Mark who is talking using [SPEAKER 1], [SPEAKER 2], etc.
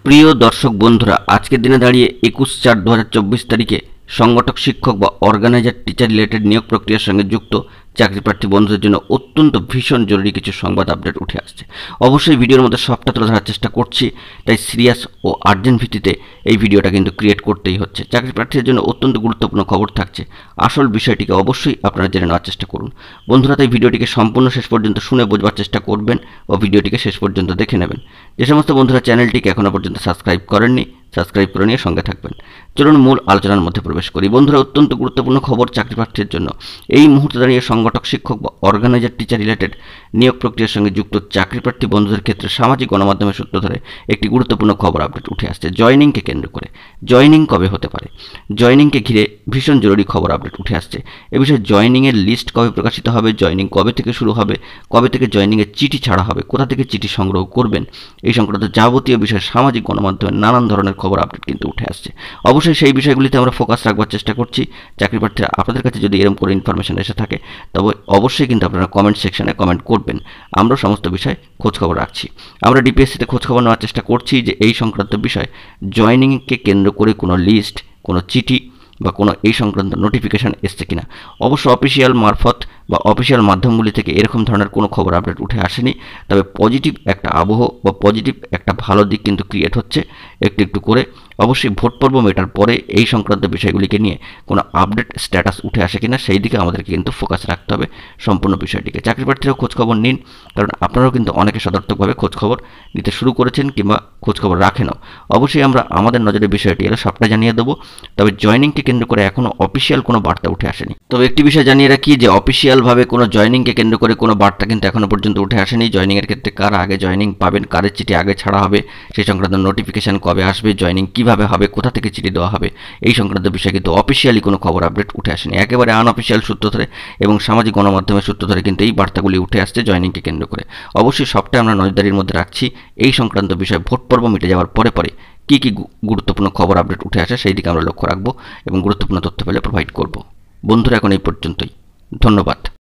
[SPEAKER 1] প্রিয় দর্শক বন্ধুরা, আজকের দিনে দাঁড়িয়ে 21/4/2024 তারিখে সংগঠক শিক্ষক বা অর্গানাইজার টিচার রিলেটেড নিয়োগ প্রক্রিয়ার সঙ্গে যুক্ত চাকরি প্রার্থী বন্ধুদের জন্য অত্যন্ত ভীষণ জরুরি কিছু সংবাদ আপডেট উঠে আসছে। অবশ্যই ভিডিওর মধ্যে সবটা তুলে ধরার চেষ্টা করছি, তাই সিরিয়াস ও আর্জেন্ট ভিত্তিতে এই ভিডিওটা কিন্তু ক্রিয়েট করতেই হচ্ছে। চাকরি প্রার্থীদের জন্য অত্যন্ত গুরুত্বপূর্ণ খবর থাকছে, আসল বিষয়টিকে অবশ্যই আপনারা জেনে নেওয়ার চেষ্টা করুন। বন্ধুরা, তাই ভিডিওটিকে সম্পূর্ণ শেষ পর্যন্ত শুনে বোঝবার চেষ্টা করবেন ও ভিডিওটিকে শেষ পর্যন্ত দেখে নেবেন। যে সমস্ত বন্ধুরা চ্যানেলটিকে এখনও পর্যন্ত সাবস্ক্রাইব করেননি, সাবস্ক্রাইব করে নিয়ে সঙ্গে থাকবেন। চলুন মূল আলোচনার মধ্যে প্রবেশ করি। বন্ধুরা, অত্যন্ত গুরুত্বপূর্ণ খবর চাকরি প্রার্থীর জন্য। এই মুহূর্তে দাঁড়িয়ে সংগঠক শিক্ষক বা অর্গানাইজার টিচার রিলেটেড নিয়োগ প্রক্রিয়ার সঙ্গে যুক্ত চাকরি প্রার্থী বন্ধুদের ক্ষেত্রে সামাজিক গণমাধ্যমের সূত্র ধরে একটি গুরুত্বপূর্ণ খবর আপডেট উঠে আসছে জয়নিংকে কেন্দ্র করে। জয়নিং কবে হতে পারে, জয়নিংকে ঘিরে ভীষণ জরুরি খবর আপডেট উঠে আসছে। এ বিষয়ে জয়নিংয়ের লিস্ট কবে প্রকাশিত হবে, জয়নিং কবে থেকে শুরু হবে, কবে থেকে জয়নিংয়ের চিঠি ছাড়া হবে, কোথা থেকে চিঠি সংগ্রহ করবেন, এই সংক্রান্ত যাবতীয় বিষয়ে সামাজিক গণমাধ্যমে নানান ধরনের খবর আপডেট কিন্তু উঠে আসছে। অবশ্যই সেই বিষয়গুলিতে আমরা ফোকাস রাখবার চেষ্টা করছি। চাকরি প্রার্থীরা, আপনাদের কাছে যদি এরকম করে ইনফরমেশন এসে থাকে তবে অবশ্যই কিন্তু আপনারা কমেন্ট সেকশনে কমেন্ট করবেন। আমরা সমস্ত বিষয়ে খোঁজখবর রাখছি। আমরা ডিপিএসসিতে খোঁজখবর নেওয়ার চেষ্টা করছি যে এই সংক্রান্ত বিষয় জয়নিংকে কেন্দ্র করে কোনো লিস্ট, কোনো চিঠি বা কোনো এই সংক্রান্ত নোটিফিকেশান এসছে কিনা। অবশ্য অফিসিয়াল মারফত বা অফিসিয়াল মাধ্যমগুলি থেকে এরকম ধরনের কোনো খবর আপডেট উঠে আসেনি। তবে পজিটিভ একটা আবহ বা পজিটিভ একটা ভালো দিক কিন্তু ক্রিয়েট হচ্ছে একটু একটু করে। অবশ্যই ভোট পর্ব মেটার পরে এই সংক্রান্ত বিষয়গুলিকে নিয়ে কোনো আপডেট স্ট্যাটাস উঠে আসে কিনা সেই দিকে আমাদেরকে কিন্তু ফোকাস রাখতে হবে সম্পূর্ণ বিষয়টিকে। চাকরি প্রার্থীরাও খোঁজখবর নিন, কারণ আপনারাও কিন্তু অনেকে সদর্থকভাবে খোঁজখবর নিতে শুরু করেছেন কিংবা খোঁজখবর রাখেনও। অবশ্যই আমরা আমাদের নজরের বিষয়টি এলে সবটা জানিয়ে দেবো। তবে জয়নিংকে কেন্দ্র করে এখনও অফিসিয়াল কোনো বার্তা উঠে আসেনি। তবে একটি বিষয় জানিয়ে রাখি যে অফিসিয়ালভাবে কোনো জয়নিংকে কেন্দ্র করে কোনো বার্তা কিন্তু এখনও পর্যন্ত উঠে আসেনি। জয়নিংয়ের ক্ষেত্রে কারা আগে জয়নিং পাবেন, কারের চিঠি আগে ছাড়া হবে, সেই সংক্রান্ত নোটিফিকেশান কবে আসবে, জয়নিং কীভাবে হবে, কোথা থেকে চিঠি দেওয়া হবে, এই সংক্রান্ত বিষয়ে কিন্তু অফিসিয়ালি কোনো খবর আপডেট উঠে আসেনি। একেবারে আনঅফিসিয়াল সূত্র ধরে এবং সামাজিক গণমাধ্যমের সূত্র ধরে কিন্তু এই বার্তাগুলি উঠে আসছে জয়নিংকে কেন্দ্র করে। অবশ্যই সবটাই আমরা নজরদারির মধ্যে রাখছি। এই সংক্রান্ত বিষয়ে ভোট পর্ব মিটে যাওয়ার পরে পরে কী কী গুরুত্বপূর্ণ খবর আপডেট উঠে আসে সেই দিকে আমরা লক্ষ্য রাখবো এবং গুরুত্বপূর্ণ তথ্য পেলে প্রোভাইড করব। বন্ধুরা, এখন এই পর্যন্তই। ধন্যবাদ।